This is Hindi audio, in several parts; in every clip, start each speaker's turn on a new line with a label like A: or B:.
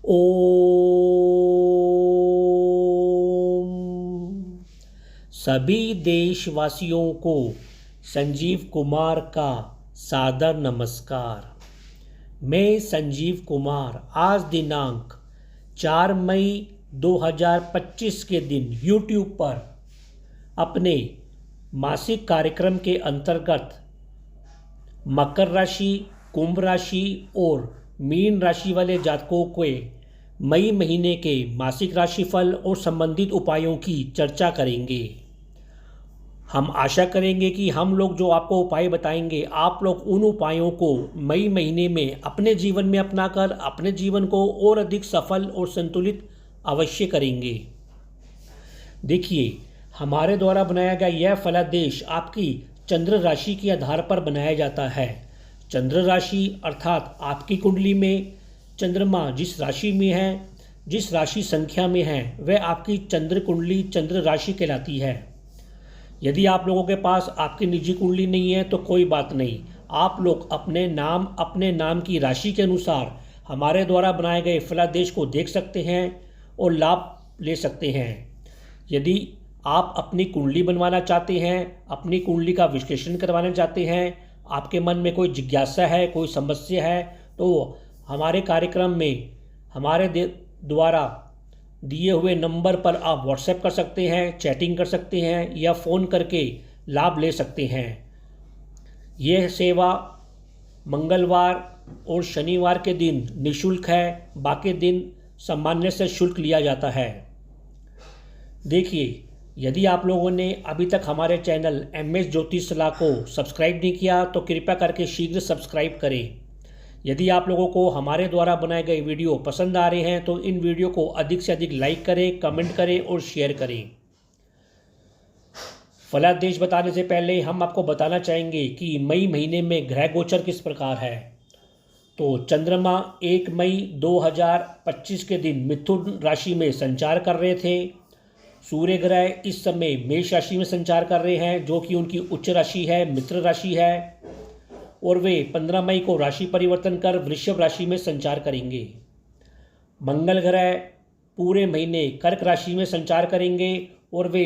A: ओम। सभी देशवासियों को संजीव कुमार का सादर नमस्कार। मैं संजीव कुमार आज दिनांक 4 मई 2025 के दिन YouTube पर अपने मासिक कार्यक्रम के अंतर्गत मकर राशि, कुंभ राशि और मीन राशि वाले जातकों के मई महीने के मासिक राशिफल और संबंधित उपायों की चर्चा करेंगे। हम आशा करेंगे कि हम लोग जो आपको उपाय बताएंगे, आप लोग उन उपायों को मई महीने में अपने जीवन में अपनाकर अपने जीवन को और अधिक सफल और संतुलित अवश्य करेंगे। देखिए, हमारे द्वारा बनाया गया यह फलादेश आपकी चंद्र राशि के आधार पर बनाया जाता है। चंद्र राशि अर्थात आपकी कुंडली में चंद्रमा जिस राशि में है, जिस राशि संख्या में है, वह आपकी चंद्र कुंडली चंद्र राशि कहलाती है। यदि आप लोगों के पास आपकी निजी कुंडली नहीं है तो कोई बात नहीं, आप लोग अपने नाम की राशि के अनुसार हमारे द्वारा बनाए गए फलादेश को देख सकते हैं और लाभ ले सकते हैं। यदि आप अपनी कुंडली बनवाना चाहते हैं, अपनी कुंडली का विश्लेषण करवाना चाहते हैं, आपके मन में कोई जिज्ञासा है, कोई समस्या है, तो हमारे कार्यक्रम में हमारे द्वारा दिए हुए नंबर पर आप व्हाट्सएप कर सकते हैं, चैटिंग कर सकते हैं या फ़ोन करके लाभ ले सकते हैं। यह सेवा मंगलवार और शनिवार के दिन निःशुल्क है, बाकी दिन सामान्य से शुल्क लिया जाता है। देखिए, यदि आप लोगों ने अभी तक हमारे चैनल MS ज्योतिष सलाह को सब्सक्राइब नहीं किया तो कृपया करके शीघ्र सब्सक्राइब करें। यदि आप लोगों को हमारे द्वारा बनाए गए वीडियो पसंद आ रहे हैं तो इन वीडियो को अधिक से अधिक लाइक करें, कमेंट करें और शेयर करें। फलादेश बताने से पहले हम आपको बताना चाहेंगे कि मई महीने में ग्रह गोचर किस प्रकार है। तो चंद्रमा 1 मई 2025 के दिन मिथुन राशि में संचार कर रहे थे। सूर्य ग्रह इस समय मेष राशि में संचार कर रहे हैं, जो कि उनकी उच्च राशि है, मित्र राशि है, और वे 15 मई को राशि परिवर्तन कर वृषभ राशि में संचार करेंगे। मंगल ग्रह पूरे महीने कर्क राशि में संचार करेंगे और वे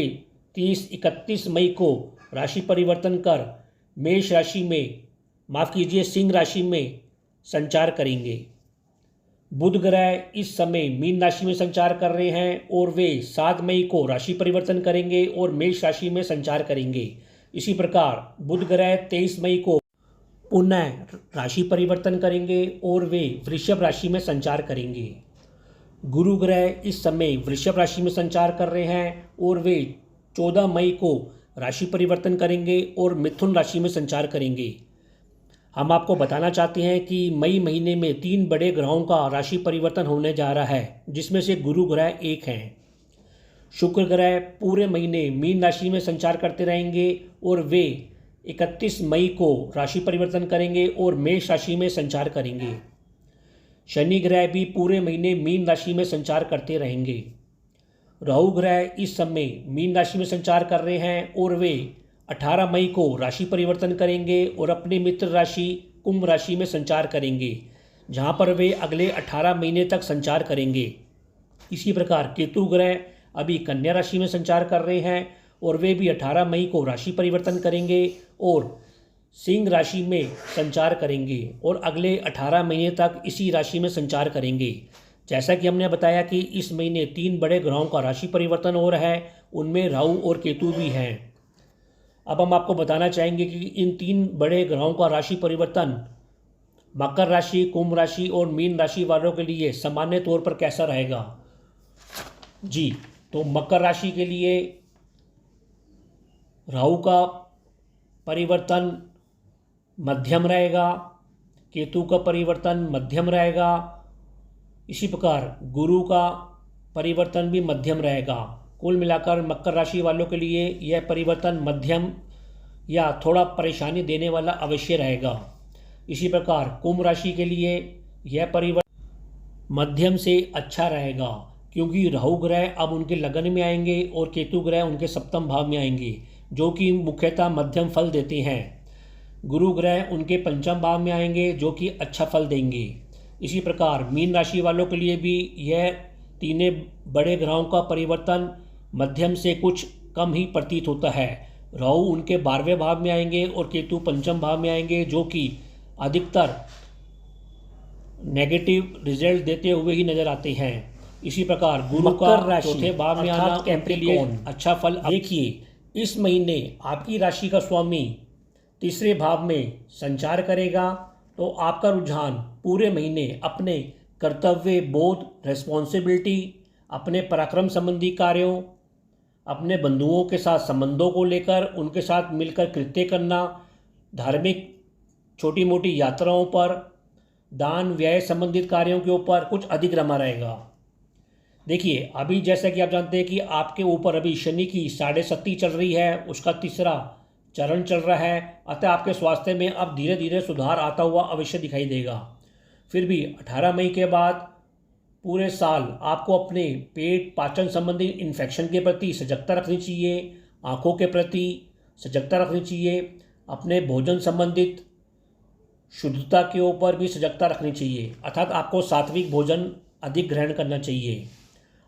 A: 30-31 मई को राशि परिवर्तन कर मेष राशि में सिंह राशि में संचार करेंगे। बुध ग्रह इस समय मीन राशि में संचार कर रहे हैं और वे 7 मई को राशि परिवर्तन करेंगे और मेष राशि में संचार करेंगे। इसी प्रकार बुध ग्रह 23 मई को पुनः राशि परिवर्तन करेंगे और वे वृषभ राशि में संचार करेंगे। गुरु ग्रह इस समय वृषभ राशि में संचार कर रहे हैं और वे 14 मई को राशि परिवर्तन करेंगे और मिथुन राशि में संचार करेंगे। हम आपको बताना चाहते हैं कि मई महीने में 3 बड़े ग्रहों का राशि परिवर्तन होने जा रहा है, जिसमें से गुरु ग्रह एक हैं। शुक्र ग्रह पूरे महीने मीन राशि में संचार करते रहेंगे और वे 31 मई को राशि परिवर्तन करेंगे और मेष राशि में संचार करेंगे। शनि ग्रह भी पूरे महीने मीन राशि में संचार करते रहेंगे। राहु ग्रह इस समय मीन राशि में संचार कर रहे हैं और वे 18 मई को राशि परिवर्तन करेंगे और अपनी मित्र राशि कुंभ राशि में संचार करेंगे, जहां पर वे अगले 18 महीने तक संचार करेंगे। इसी प्रकार केतु ग्रह अभी कन्या राशि में संचार कर रहे हैं और वे भी 18 मई को राशि परिवर्तन करेंगे और सिंह राशि में संचार करेंगे और अगले 18 महीने तक इसी राशि में संचार करेंगे। जैसा कि हमने बताया कि इस महीने 3 बड़े ग्रहों का राशि परिवर्तन हो रहा है, उनमें राहु और केतु भी हैं। अब हम आपको बताना चाहेंगे कि इन 3 बड़े ग्रहों का राशि परिवर्तन मकर राशि, कुंभ राशि और मीन राशि वालों के लिए सामान्य तौर पर कैसा रहेगा। जी, तो मकर राशि के लिए राहु का परिवर्तन मध्यम रहेगा, केतु का परिवर्तन मध्यम रहेगा, इसी प्रकार गुरु का परिवर्तन भी मध्यम रहेगा। कुल मिलाकर मकर राशि वालों के लिए यह परिवर्तन मध्यम या थोड़ा परेशानी देने वाला अवश्य रहेगा। इसी प्रकार कुंभ राशि के लिए यह परिवर्तन मध्यम से अच्छा रहेगा, क्योंकि राहु ग्रह अब उनके लगन में आएंगे और केतु ग्रह उनके सप्तम भाव में आएंगे, जो कि मुख्यतः मध्यम फल देते हैं। गुरु ग्रह उनके पंचम भाव में आएंगे, जो कि अच्छा फल देंगे। इसी प्रकार मीन राशि वालों के लिए भी यह तीनों बड़े ग्रहों का परिवर्तन मध्यम से कुछ कम ही प्रतीत होता है। राहु उनके 12वें भाव में आएंगे और केतु पंचम भाव में आएंगे, जो कि अधिकतर नेगेटिव रिजल्ट देते हुए ही नजर आते हैं। इसी प्रकार गुरु का चौथे भाव में आना उनके लिए अच्छा फल। देखिए, इस महीने आपकी राशि का स्वामी तीसरे भाव में संचार करेगा, तो आपका रुझान पूरे महीने अपने कर्तव्य बोध, रेस्पॉन्सिबिलिटी, अपने पराक्रम संबंधी कार्यों, अपने बंधुओं के साथ संबंधों को लेकर उनके साथ मिलकर कृत्य करना, धार्मिक छोटी मोटी यात्राओं पर, दान व्यय संबंधित कार्यों के ऊपर कुछ अधिक रमा रहेगा। देखिए, अभी जैसा कि आप जानते हैं कि आपके ऊपर अभी शनि की 7.5 चल रही है, उसका तीसरा चरण चल रहा है, अतः आपके स्वास्थ्य में अब धीरे धीरे सुधार आता हुआ अवश्य दिखाई देगा। फिर भी 18 मई के बाद पूरे साल आपको अपने पेट पाचन संबंधी इन्फेक्शन के प्रति सजगता रखनी चाहिए, आँखों के प्रति सजगता रखनी चाहिए, अपने भोजन संबंधित शुद्धता के ऊपर भी सजगता रखनी चाहिए, अर्थात आपको सात्विक भोजन अधिक ग्रहण करना चाहिए।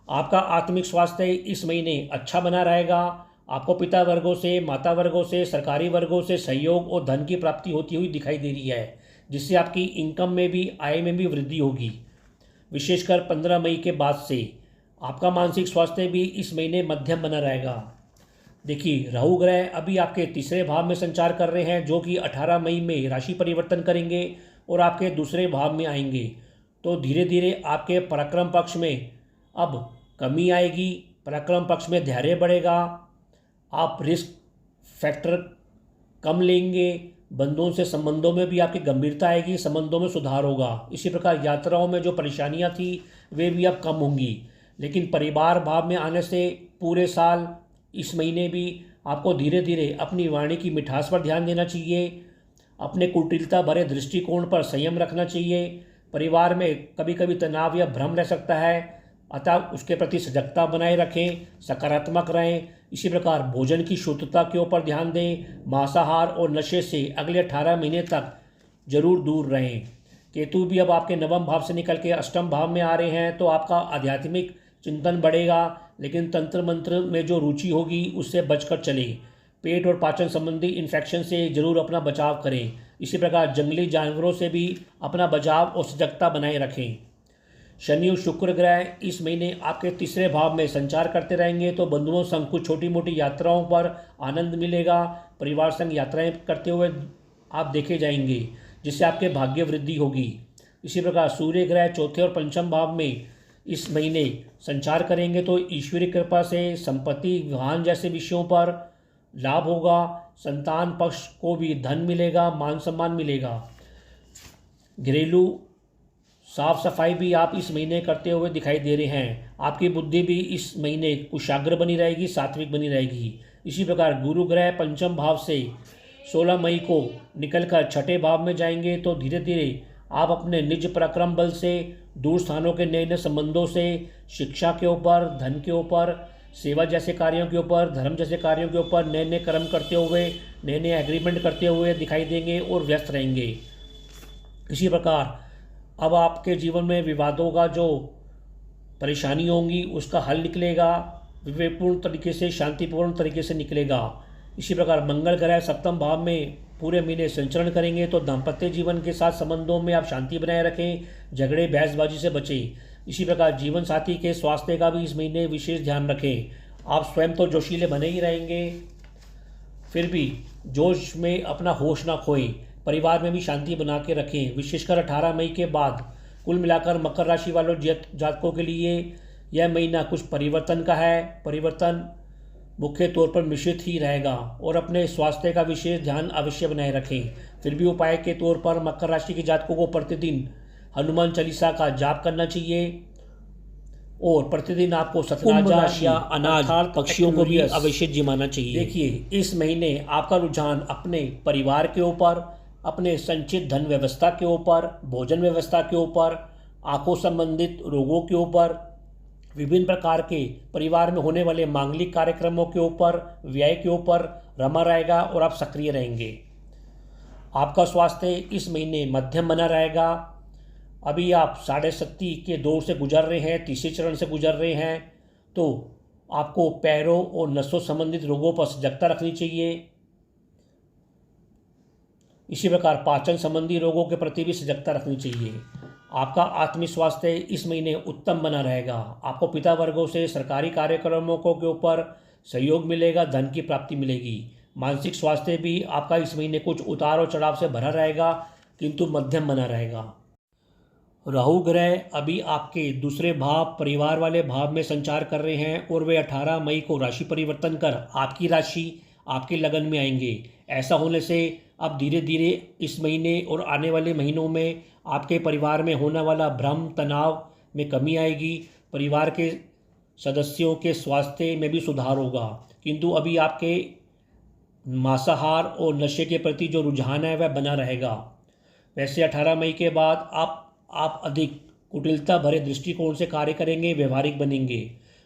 A: आपका आत्मिक स्वास्थ्य इस महीने अच्छा बना रहेगा। आपको पिता वर्गों से, माता वर्गों से, सरकारी वर्गों से सहयोग और धन की प्राप्ति होती हुई दिखाई दे रही है, जिससे आपकी इनकम में भी, आय में भी वृद्धि होगी। विशेषकर 15 मई के बाद से आपका मानसिक स्वास्थ्य भी इस महीने मध्यम बना रहेगा। देखिए, राहु ग्रह अभी आपके तीसरे भाव में संचार कर रहे हैं, जो कि 18 मई में राशि परिवर्तन करेंगे और आपके दूसरे भाव में आएंगे। तो धीरे धीरे आपके पराक्रम पक्ष में अब कमी आएगी, पराक्रम पक्ष में धैर्य बढ़ेगा, आप रिस्क फैक्टर कम लेंगे, बंधुओं से संबंधों में भी आपकी गंभीरता आएगी, संबंधों में सुधार होगा। इसी प्रकार यात्राओं में जो परेशानियां थी वे भी अब कम होंगी। लेकिन परिवार भाव में आने से पूरे साल इस महीने भी आपको धीरे धीरे अपनी वाणी की मिठास पर ध्यान देना चाहिए, अपने कुटिलता भरे दृष्टिकोण पर संयम रखना चाहिए। परिवार में कभी कभी तनाव या भ्रम रह सकता है, अतः उसके प्रति सजगता बनाए रखें, सकारात्मक रहें। इसी प्रकार भोजन की शुद्धता के ऊपर ध्यान दें, मांसाहार और नशे से अगले 18 महीने तक जरूर दूर रहें। केतु भी अब आपके 9वें भाव से निकल के 8वें भाव में आ रहे हैं, तो आपका आध्यात्मिक चिंतन बढ़ेगा, लेकिन तंत्र मंत्र में जो रुचि होगी उससे बचकर चलें। पेट और पाचन संबंधी इन्फेक्शन से जरूर अपना बचाव करें। इसी प्रकार जंगली जानवरों से भी अपना बचाव और सजगता बनाए रखें। शनि और शुक्र ग्रह इस महीने आपके तीसरे भाव में संचार करते रहेंगे, तो बंधुओं संग कुछ छोटी मोटी यात्राओं पर आनंद मिलेगा। परिवार संग यात्राएं करते हुए आप देखे जाएंगे, जिससे आपके भाग्य वृद्धि होगी। इसी प्रकार सूर्य ग्रह चौथे और पंचम भाव में इस महीने संचार करेंगे, तो ईश्वरीय कृपा से संपत्ति, वाहन जैसे विषयों पर लाभ होगा। संतान पक्ष को भी धन मिलेगा, मान सम्मान मिलेगा। घरेलू साफ सफाई भी आप इस महीने करते हुए दिखाई दे रहे हैं। आपकी बुद्धि भी इस महीने कुशाग्र बनी रहेगी, सात्विक बनी रहेगी। इसी प्रकार गुरु ग्रह पंचम भाव से 16 मई को निकलकर छठे भाव में जाएंगे, तो धीरे धीरे आप अपने निज पराक्रम बल से दूर स्थानों के नए नए संबंधों से, शिक्षा के ऊपर, धन के ऊपर, सेवा जैसे कार्यों के ऊपर, धर्म जैसे कार्यों के ऊपर नए नए कर्म करते हुए, नए नए एग्रीमेंट करते हुए दिखाई देंगे और व्यस्त रहेंगे। इसी प्रकार अब आपके जीवन में विवादों का जो परेशानी होंगी उसका हल निकलेगा, विवेकपूर्ण तरीके से, शांतिपूर्ण तरीके से निकलेगा। इसी प्रकार मंगल ग्रह सप्तम भाव में पूरे महीने संचरण करेंगे, तो दाम्पत्य जीवन के साथ संबंधों में आप शांति बनाए रखें, झगड़े बहसबाजी से बचें। इसी प्रकार जीवन साथी के स्वास्थ्य का भी इस महीने विशेष ध्यान रखें। आप स्वयं तो जोशीले बने ही रहेंगे, फिर भी जोश में अपना होश ना खोएं। परिवार में भी शांति बना के रखें। विशेषकर 18 मई के बाद कुल मिलाकर मकर राशि वालों जातकों के लिए यह महीना कुछ परिवर्तन का है। परिवर्तन मुख्य तौर पर मिश्रित ही रहेगा और अपने स्वास्थ्य का विशेष ध्यान अवश्य बनाए रखें। फिर भी उपाय के तौर पर मकर राशि के जातकों को प्रतिदिन हनुमान चालीसा का जाप करना चाहिए और प्रतिदिन आपको सतनाजा या अनाज पक्षियों को भी अवश्य जिमाना चाहिए। देखिए, इस महीने आपका रुझान अपने परिवार के ऊपर, अपने संचित धन व्यवस्था के ऊपर, भोजन व्यवस्था के ऊपर, आंखों संबंधित रोगों के ऊपर, विभिन्न प्रकार के परिवार में होने वाले मांगलिक कार्यक्रमों के ऊपर, व्यय के ऊपर रमा रहेगा और आप सक्रिय रहेंगे। आपका स्वास्थ्य इस महीने मध्यम बना रहेगा। अभी आप साढ़े शक्ति के दौर से गुजर रहे हैं, तीसरे चरण से गुजर रहे हैं, तो आपको पैरों और नसों संबंधित रोगों पर सजगता रखनी चाहिए। इसी प्रकार पाचन संबंधी रोगों के प्रति भी सजगता रखनी चाहिए। आपका आत्मिक स्वास्थ्य इस महीने उत्तम बना रहेगा। आपको पिता वर्गों से सरकारी कार्यक्रमों के ऊपर सहयोग मिलेगा, धन की प्राप्ति मिलेगी। मानसिक स्वास्थ्य भी आपका इस महीने कुछ उतार और चढ़ाव से भरा रहेगा, किंतु मध्यम बना रहेगा। राहु ग्रह अभी आपके दूसरे भाव, परिवार वाले भाव में संचार कर रहे हैं और वे 18 मई को राशि परिवर्तन कर आपकी राशि, आपके लगन में आएंगे। ऐसा होने से अब धीरे धीरे इस महीने और आने वाले महीनों में आपके परिवार में होने वाला भ्रम, तनाव में कमी आएगी। परिवार के सदस्यों के स्वास्थ्य में भी सुधार होगा, किंतु अभी आपके मांसाहार और नशे के प्रति जो रुझान है वह बना रहेगा। वैसे 18 मई के बाद आप अधिक कुटिलता भरे दृष्टिकोण से कार्य करेंगे, व्यवहारिक बनेंगे।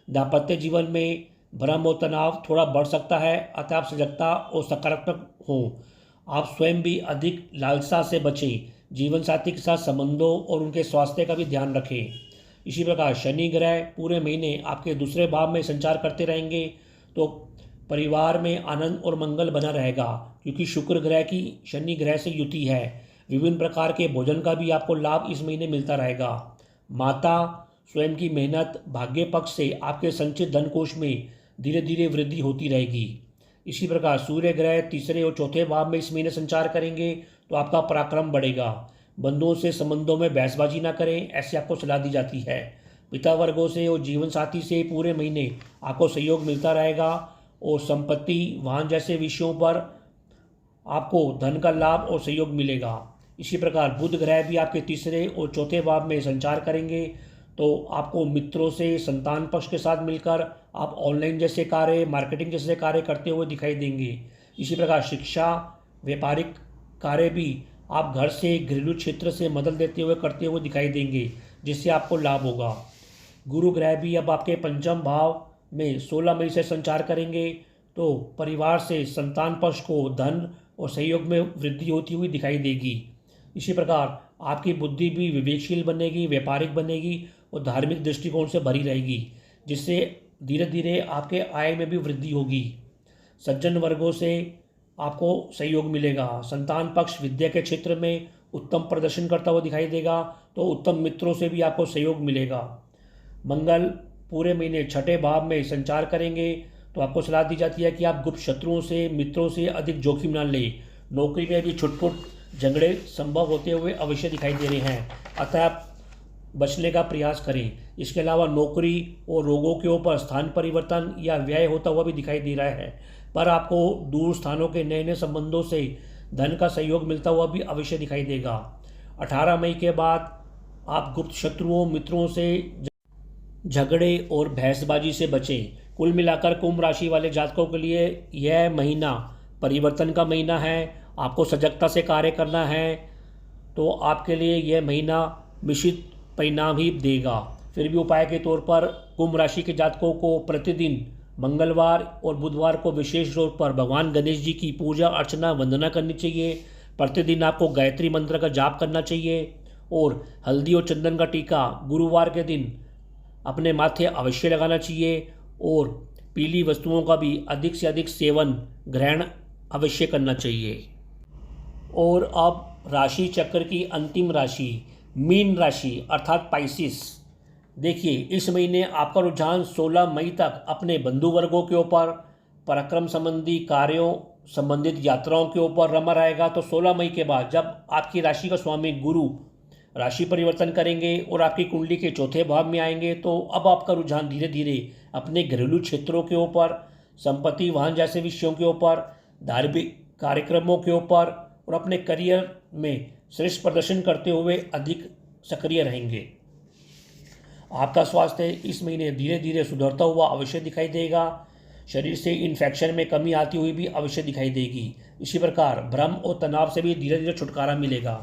A: दाम्पत्य जीवन में भ्रम और तनाव थोड़ा बढ़ सकता है, अतः आप सजगता और सकारात्मक हों। आप स्वयं भी अधिक लालसा से बचें। जीवन साथी के साथ संबंधों और उनके स्वास्थ्य का भी ध्यान रखें। इसी प्रकार शनि ग्रह पूरे महीने आपके दूसरे भाव में संचार करते रहेंगे, तो परिवार में आनंद और मंगल बना रहेगा, क्योंकि शुक्र ग्रह की शनि ग्रह से युति है। विभिन्न प्रकार के भोजन का भी आपको लाभ इस महीने मिलता रहेगा। माता स्वयं की मेहनत, भाग्य पक्ष से आपके संचित धन कोष में धीरे धीरे वृद्धि होती रहेगी। इसी प्रकार सूर्य ग्रह तीसरे और चौथे भाव में इस महीने संचार करेंगे, तो आपका पराक्रम बढ़ेगा। बंधुओं से संबंधों में बहसबाजी ना करें, ऐसी आपको सलाह दी जाती है। पिता वर्गों से और जीवन साथी से पूरे महीने आपको सहयोग मिलता रहेगा और संपत्ति, वाहन जैसे विषयों पर आपको धन का लाभ और सहयोग मिलेगा। इसी प्रकार बुध ग्रह भी आपके तीसरे और चौथे भाव में संचार करेंगे, तो आपको मित्रों से, संतान पक्ष के साथ मिलकर आप ऑनलाइन जैसे कार्य, मार्केटिंग जैसे कार्य करते हुए दिखाई देंगे। इसी प्रकार शिक्षा, व्यापारिक कार्य भी आप घर से, घरेलू क्षेत्र से मदद लेते हुए करते हुए दिखाई देंगे, जिससे आपको लाभ होगा। गुरु ग्रह भी अब आपके पंचम भाव में 16 मई से संचार करेंगे, तो परिवार से संतान पक्ष को धन और सहयोग में वृद्धि होती हुई दिखाई देगी। इसी प्रकार आपकी बुद्धि भी विवेकशील बनेगी, व्यापारिक बनेगी और धार्मिक दृष्टिकोण से भरी रहेगी, जिससे धीरे धीरे आपके आय में भी वृद्धि होगी। सज्जन वर्गों से आपको सहयोग मिलेगा। संतान पक्ष विद्या के क्षेत्र में उत्तम प्रदर्शन करता हुआ दिखाई देगा, तो उत्तम मित्रों से भी आपको सहयोग मिलेगा। मंगल पूरे महीने छठे भाव में संचार करेंगे, तो आपको सलाह दी जाती है कि आप गुप्त शत्रुओं से, मित्रों से अधिक जोखिम न लें। नौकरी में भी छुटपुट झगड़े संभव होते हुए अवश्य दिखाई दे रहे हैं, अतः आप बचने का प्रयास करें। इसके अलावा नौकरी और रोगों के ऊपर स्थान परिवर्तन या व्यय होता हुआ भी दिखाई दे रहा है, पर आपको दूर स्थानों के नए नए संबंधों से धन का सहयोग मिलता हुआ भी अवश्य दिखाई देगा। 18 मई के बाद आप गुप्त शत्रुओं, मित्रों से झगड़े और बहसबाजी से बचें। कुल मिलाकर कुंभ राशि वाले जातकों के लिए यह महीना परिवर्तन का महीना है। आपको सजगता से कार्य करना है, तो आपके लिए यह महीना मिश्रित परिणाम ही देगा। फिर भी उपाय के तौर पर कुंभ राशि के जातकों को प्रतिदिन मंगलवार और बुधवार को विशेष तौर पर भगवान गणेश जी की पूजा अर्चना, वंदना करनी चाहिए। प्रतिदिन आपको गायत्री मंत्र का जाप करना चाहिए और हल्दी और चंदन का टीका गुरुवार के दिन अपने माथे अवश्य लगाना चाहिए और पीली वस्तुओं का भी अधिक से अधिक सेवन, ग्रहण अवश्य करना चाहिए। और अब राशि चक्र की अंतिम राशि मीन राशि अर्थात पाइसिस। देखिए, इस महीने आपका रुझान 16 मई तक अपने बंधु वर्गों के ऊपर, पराक्रम संबंधी कार्यों, संबंधित यात्राओं के ऊपर रमा रहेगा। तो 16 मई के बाद जब आपकी राशि का स्वामी गुरु राशि परिवर्तन करेंगे और आपकी कुंडली के चौथे भाव में आएंगे, तो अब आपका रुझान धीरे धीरे अपने घरेलू क्षेत्रों के ऊपर, संपत्ति, वाहन जैसे विषयों के ऊपर, धार्मिक कार्यक्रमों के ऊपर और अपने करियर में श्रेष्ठ प्रदर्शन करते हुए अधिक सक्रिय रहेंगे। आपका स्वास्थ्य इस महीने धीरे धीरे सुधरता हुआ अवश्य दिखाई देगा। शरीर से इन्फेक्शन में कमी आती हुई भी अवश्य दिखाई देगी। इसी प्रकार भ्रम और तनाव से भी धीरे धीरे छुटकारा मिलेगा।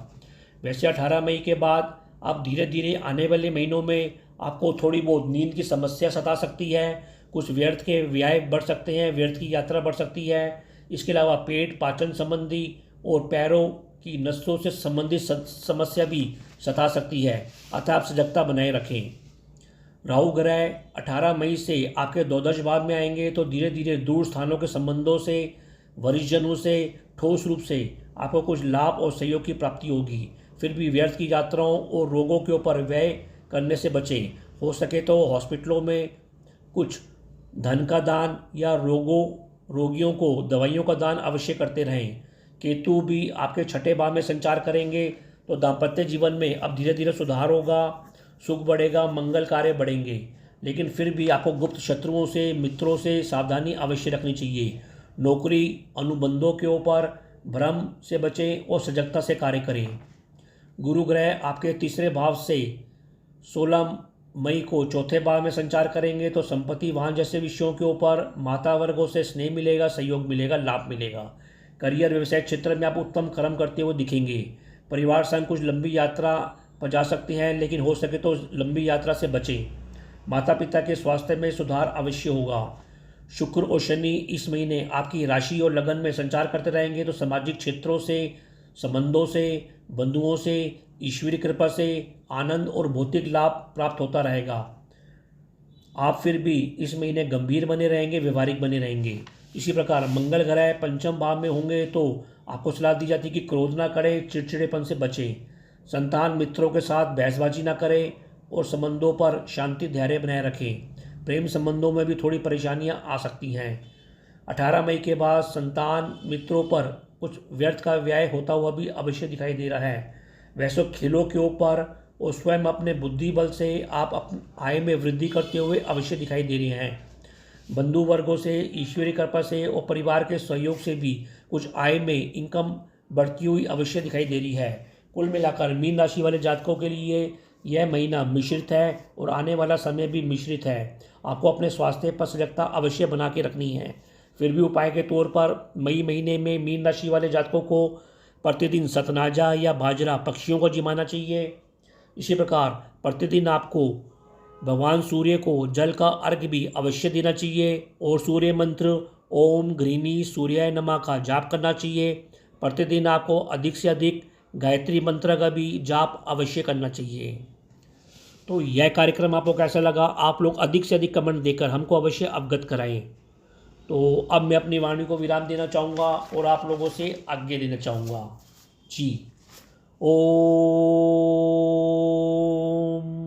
A: वैसे 18 मई के बाद अब धीरे धीरे आने वाले महीनों में आपको थोड़ी बहुत नींद की समस्या सता सकती है, कुछ व्यर्थ के व्यय बढ़ सकते हैं, व्यर्थ की यात्रा बढ़ सकती है। इसके अलावा पेट, पाचन संबंधी और पैरों कि नसों से संबंधित समस्या भी सता सकती है, अतः आप सजगता बनाए रखें। राहु ग्रह 18 मई से आपके द्वादश भाव में आएंगे, तो धीरे धीरे दूर स्थानों के संबंधों से, वरिष्ठजनों से ठोस रूप से आपको कुछ लाभ और सहयोग की प्राप्ति होगी। फिर भी व्यर्थ की यात्राओं और रोगों के ऊपर व्यय करने से बचें। हो सके तो हॉस्पिटलों में कुछ धन का दान या रोगियों को दवाइयों का दान अवश्य करते रहें। केतु भी आपके छठे भाव में संचार करेंगे, तो दाम्पत्य जीवन में अब धीरे धीरे सुधार होगा, सुख बढ़ेगा, मंगल कार्य बढ़ेंगे। लेकिन फिर भी आपको गुप्त शत्रुओं से, मित्रों से सावधानी अवश्य रखनी चाहिए। नौकरी अनुबंधों के ऊपर भ्रम से बचें और सजगता से कार्य करें। गुरु ग्रह आपके तीसरे भाव से 16 मई को चौथे भाव में संचार करेंगे, तो संपत्ति, वाहन जैसे विषयों के ऊपर माता वर्गों से स्नेह मिलेगा, सहयोग मिलेगा, लाभ मिलेगा। करियर व्यवसाय क्षेत्र में आप उत्तम कर्म करते हुए दिखेंगे। परिवार संग कुछ लंबी यात्रा पर जा सकते हैं, लेकिन हो सके तो लंबी यात्रा से बचें। माता पिता के स्वास्थ्य में सुधार अवश्य होगा। शुक्र और शनि इस महीने आपकी राशि और लगन में संचार करते रहेंगे, तो सामाजिक क्षेत्रों से, संबंधों से, बंधुओं से, ईश्वरीय कृपा से आनंद और भौतिक लाभ प्राप्त होता रहेगा। आप फिर भी इस महीने गंभीर बने रहेंगे, व्यवहारिक बने रहेंगे। इसी प्रकार मंगल ग्रह पंचम भाव में होंगे, तो आपको सलाह दी जाती है कि क्रोध ना करें, चिड़चिड़ेपन से बचें। संतान मित्रों के साथ बहसबाजी ना करें और संबंधों पर शांति धैर्य बनाए रखें। प्रेम संबंधों में भी थोड़ी परेशानियां आ सकती हैं। 18 मई के बाद संतान मित्रों पर कुछ व्यर्थ का व्यय होता हुआ भी अवश्य दिखाई दे रहा है। वैसे खेलों के ऊपर और स्वयं अपने बुद्धि बल से आप आय में वृद्धि करते हुए अवश्य दिखाई दे रहे हैं। बंधु वर्गों से, ईश्वरीय कृपा से और परिवार के सहयोग से भी कुछ आय में इनकम बढ़ती हुई अवश्य दिखाई दे रही है। कुल मिलाकर मीन राशि वाले जातकों के लिए यह महीना मिश्रित है और आने वाला समय भी मिश्रित है। आपको अपने स्वास्थ्य पर सजगता अवश्य बना के रखनी है। फिर भी उपाय के तौर पर मई महीने में मीन राशि वाले जातकों को प्रतिदिन सतनाजा या बाजरा पक्षियों को जिमाना चाहिए। इसी प्रकार प्रतिदिन आपको भगवान सूर्य को जल का अर्घ्य भी अवश्य देना चाहिए और सूर्य मंत्र ओम घृणी सूर्याय नमः का जाप करना चाहिए। प्रतिदिन आपको अधिक से अधिक गायत्री मंत्र का भी जाप अवश्य करना चाहिए। तो यह कार्यक्रम आपको कैसा लगा, आप लोग अधिक से अधिक कमेंट देकर हमको अवश्य अवगत कराएं। तो अब मैं अपनी वाणी को विराम देना चाहूँगा और आप लोगों से आज्ञा लेना चाहूँगा। जी ओम।